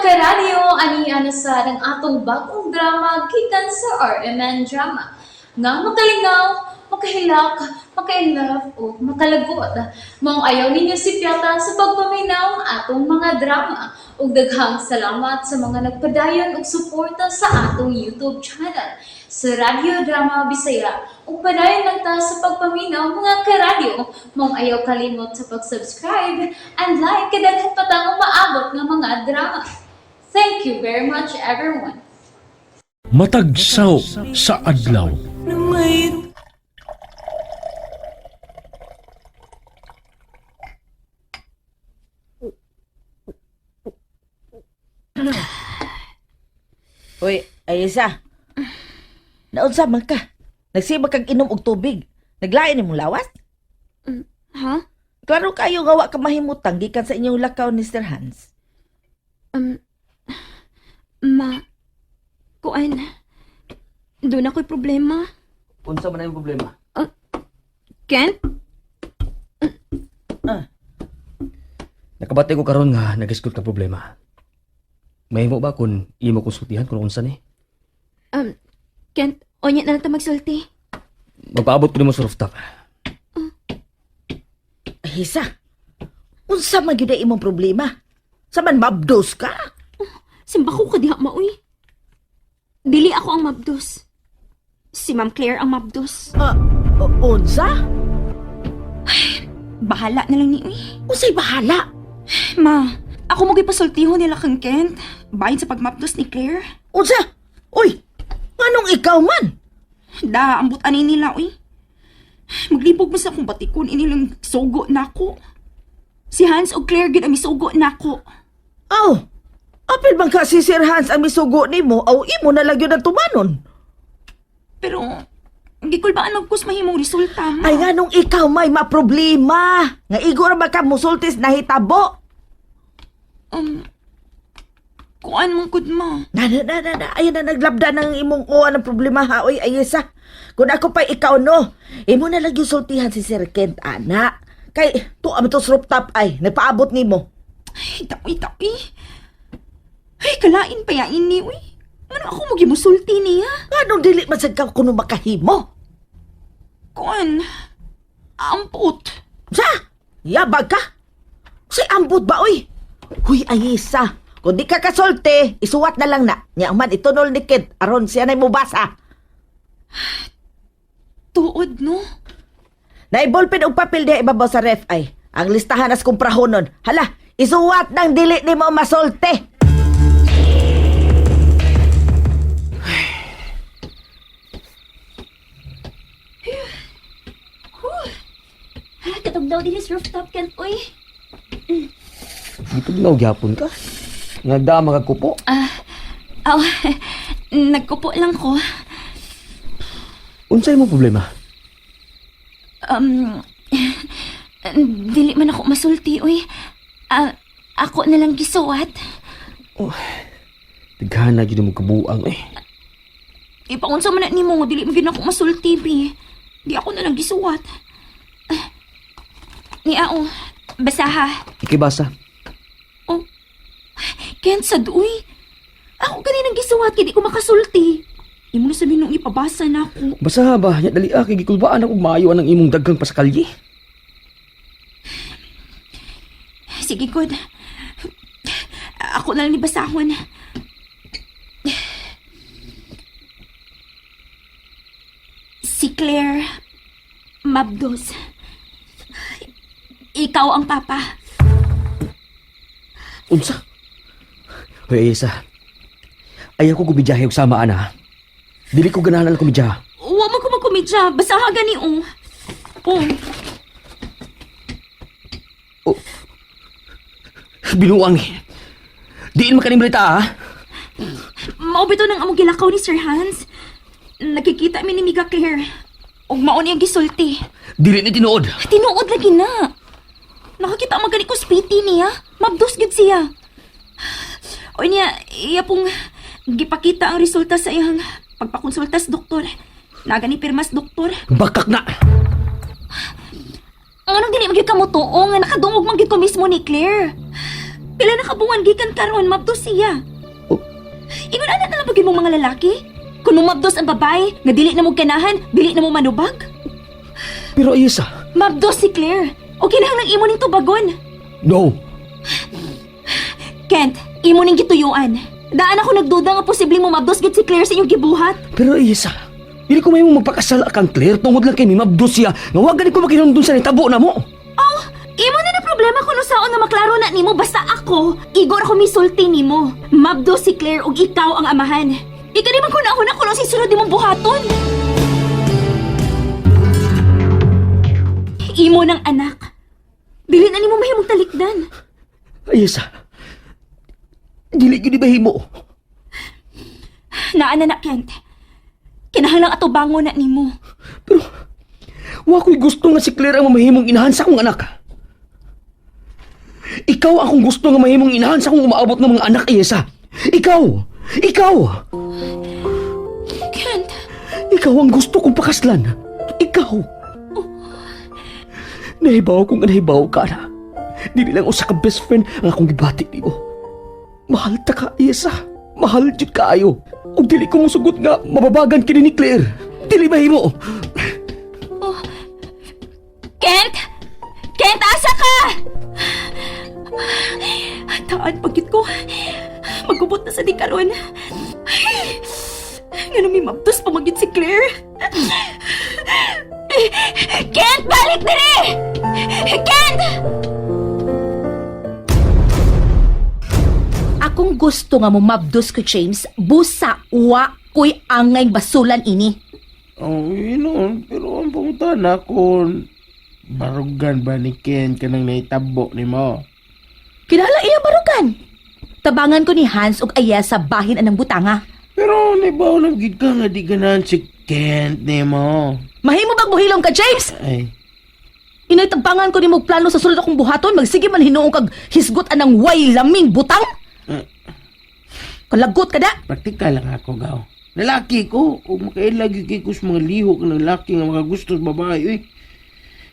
karadyo, ani ana sa ng atong bagong drama gikan sa RMN Drama. Nga makalingaw, makahilak, maka-inlove, o makalagot. Mong ayaw ninyo si Piata sa pagpaminaw ang atong mga drama. Ug daghang salamat sa mga nagpadayon ug suporta sa atong YouTube channel sa Radio Drama Bisaya. Ug padayon lang ta sa pagpaminaw mga karadyo. Mong ayaw kalimot sa pag-subscribe and like kadaghan pa tang maabot nga mga drama. Thank you very much everyone. Matagsaw sa adlaw. Uy, Ayesa. Naunsa man ka? Nagsibag kag inom og tubig. Naglain imong lawas? Ha? Klaro kayo nga wa ka mahimutang gikan sa inyong lakaw ni Sir Hans. Kuan. Doon ako'y problema. Unsa man ang problema? Kent? Nakabati ko karon nga nag-isgot ka problema. Mahimo ba kung imo konsultihan kung unsa ni? Kent, onya na lang ta magsulti. Magpaabot ko nimo sa rooftop. Ayesa. Unsa man gyud imong problema? Saman mabdos ka? Simba ko kadiha maoy. Dili ako ang mabdos. Si Ma'am Claire ang mabdos. Unsa? Bahala na lang ni uy. Unsay bahala? Ma, ako mo gipasultiho nila kang Kent. Bayin sa pagmabdos ni Claire. Unsa? Uy, nganong ikaw man? Da, ambot ani nila uy. Maglibog mo sa akong batikon inilang sugo na ako. Si Hans o Claire gid ang misugo na ako. Aw, apil bang ka si Sir Hans ang misugo nimo aw imo na lang yun ang tumanon? Pero, gikulbaan og kus mahimong resulta, ma. Ay nganong ikaw may maproblema. Nga igor ba ka musultis na hitabo? Kuan mong kud ma. Ayun na naglabda ng imong kuha ng problema ha. Uy, Ayesa. Kung ako pa ikaw no, imo na lang yung sultihan si Sir Kent, ana. Kay, tuwa mo to sa rooftop ay, nagpaabot nimo. Ay, tawi. Ay, kalain pa yain ni, uy. Ano ako mo gimusulti niya? Anong dili man sa ka kuno makahimo? Kuan, amput. Sa? Yabag ka? Si ambot ba, uy? Huy, Ayesa. Kung di ka kasulti, isuwat na lang na. Nya man itunol ni Kent, aron siya na mubasa. Tuod, no? Naiballpen og papel diha ibabaw sa ref ay. Ang listahan as kumprahonon. Hala, isuwat ng dili ni mo masulti. Katog daw din his rooftop, Kent, uy. Gitugnaw gyapon ka. Nagdama ka kupo. Nagkupo lang ko. Unsa imong problema? Dili man ako masulti, uy. Ako na lang gisuwat. Tighana gyud mo kabuang eh. Ipaunsa man na nimo nga dili mo gyud ako masulti, bi. Di ako na lang gisuwat. Niao, basaha. Ikibasa. Oh, Kent, saduy. Ako ganinang gisuwat, kaya di ko makasulti. Imo na sabihin nung ipabasa na ako. Basa ba? Nya dali kay gikulbaan ako maayo ang imong daghang pasakalye. Sige, good. Ako na lang ni basahon. Si Claire Mabdos. Ikaw ang papa. Unsa? Hoy, Ayesa. Ayaw ko gumijahe og sama ana. Dili ko ganahan ang kumidya. Huwag mo ko magkumidya. Basaha gani, oh. Oh. Binuang eh. Diin makanimrita ha? Maubito ng among gilakaw ni Sir Hans. Nakikita mi ni Miga Claire. Og maon niyang gisulti. Dili ni tinuod. Tinuod lagi na. Nakakita magani ko spiti niya. Mabdos gid siya. O niya, iya pong gipakita ang resulta sa iyang pagpakonsulta sa doktor. Nagani pirmas doktor. Bakak na. Ang anong dili magyud ka mo tuong nga nakadungog man gyud ko mismo ni Claire. Pila na kabuwan gikan karon mabdos siya. Oh. Ingon ana na lang bagay mong mga lalaki? Kung mabdos ang babae, nga dili na mo ganahan, dili na mo manubag. Pero Ayesa, Mabdos si Claire. O kinahanglan imo ning tubagon. no. Kent, imo ning gituyuan. Daan ako nagduda nga posibleng mo mabdos gid si Claire sa inyong gibuhat. Pero Ayesa, dili ko may mo magpakasala kang Claire tungod lang kay mi mabdos siya. Nga wag gani ko makinundon sa nitabo na mo. Oh, imo na problema kung saon na maklaro na nimo basta ako, igor ako misulti nimo. Mabdos si Claire ug ikaw ang amahan. Ika di man ko nauna kung si sunod nimong buhaton. Imo ng anak. Dili na nimo mahimong talikdan. Ayesa, dili gyud bahimo. Naa na Kent. Kinahanglang ato bangon na nimo. Pero wa ko'y gusto nga si Claire ang mamahimong inahan sa akong anak. Ikaw akong gusto nga mahimong inahan sa akong umaabot ng mga anak, Ayesa. Ikaw! Ikaw! Kent, Ikaw ang gusto kong pakaslan. Ikaw! Nahibaw kong nahibaw ka na. Dili lang usa ka best friend ang akong gibati nimo. Mahal ta ka, Ayesa. Mahal jud kaayo. Ug dili ko musugot nga mababagan kini ni Claire. Dili mahimo. Kent! Kent, asa ka? Taan pagkit ko. Magubot na sa di karon. Nga nami mabtos pamagit si Claire. Kent, balik diri! Kent! Akong gusto nga mo mabdos ko, James, busa wa ko'y angay basulan ini. Oh, yun, pero ang pangutan ako, barugan ba ni Ken kanang naitabo ni mo? Kinala iya barugan. Tabangan ko ni Hans ug aya sa bahin anang butanga. Pero naibaw ng gid ka nga di ganahan si Kent ni mo. Mahimo bang buhilom ka, James? Ay, Inay tabangan ko ni mo plano sa sulod akong buhaton, magsige man hinuong kag hisgot anang way laming butang. Kalagot ka da. praktikal lang ako, gaw. Lalaki ko, kung makailagi kay ko sa mga lihok ng lalaki nga mga gusto sa babae, eh.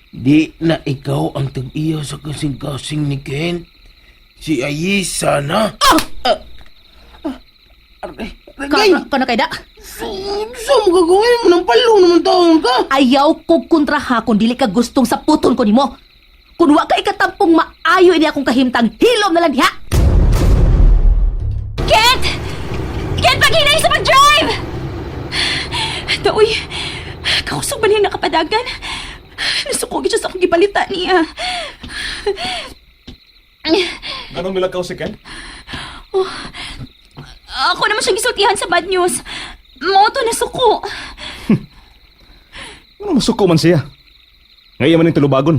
Di na ikaw ang tag-iya sa kasing-kasing ni Kent. Si Ayesa na. Aray, Ka na kay da. saan mo gagawin mo ng palong naman taon ka? Ayaw ko kontraha kung dili ka gustong sa puton ko nimo. Kung wa ka ikatampong maayo ini akong kahimtang, hilom na lang diha. Kent! Kent, paghinay sa pag-drive! Daoy, kausap ba niya nakapadagan? Nasukogin siya sa akong gibalita niya. Anong milakaw si Ken? Ako naman siyang gisultihan sa bad news. Moto na suko. Ano masuko man siya? Ngayon man yung tulubagon.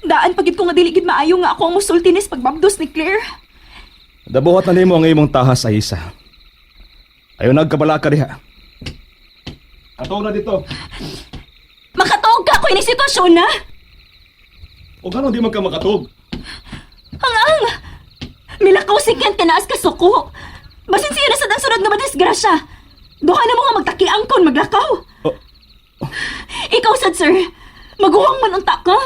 Daan pagit ko nga diligid maayo nga ako ang musultinis pagbabdos ni Claire. Dabuhat na nimo ang imong tahas, Ayesa. Ayaw nagkabala ka diha. Ato na dito. Makatog ka ko ini sitwasyon na. O gano'n di man ka makatog? Ang! Milakaw si Kent kanaas ka suko. Basin siya na sa sunod nga madisgrasya. Duha na mo nga magtakiang kon maglakaw. Oh. Ikaw sad sir, maguwang man unta ka.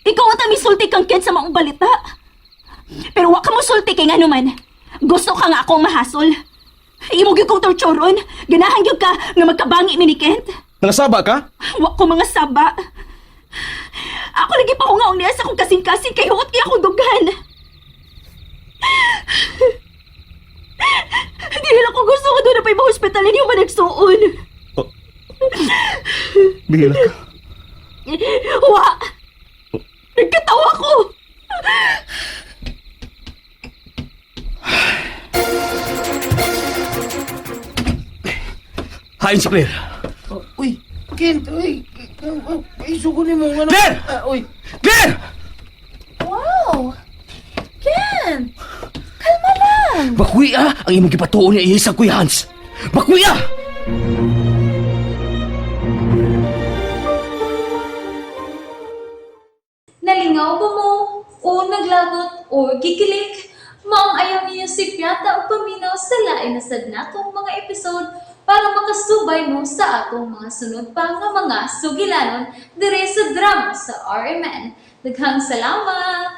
Ikaw ang tamisulti kang Kent sa maong balita. Pero wa ka mo sulti kay nga naman. Gusto ka nga akong mahasol. Imo gyud kong torturon. Ganahan gyud ka nga magkabangi mi ni Kent. Nangasaba ka? Wa ko mga saba. Ako lagi pa hungaong niya sa akong kasing-kasing kay huot kay akong dugan. Dili lang ko gusto ko doon na pa iba hospitalin yung managsuon. Bihila ka. Wa! Nagkatawa ko! Hain si Claire. Uy, Kent, uy. Ay, sugunin mo. Ano? Claire! Uy, Claire! Wow! Ken! Kalma lang! Bakwi ang imong gipatuon ni Ayesa, Kuya Hans. Bakwi Nalingaw ba mo? O naglagot? O kikilik? Maong ayaw niyo si Piata o paminaw sa lain na sadnatong mga episode para makasubay mo sa atong mga sunod pa nga mga sugilanon dire sa drama sa RMN. Daghang salamat!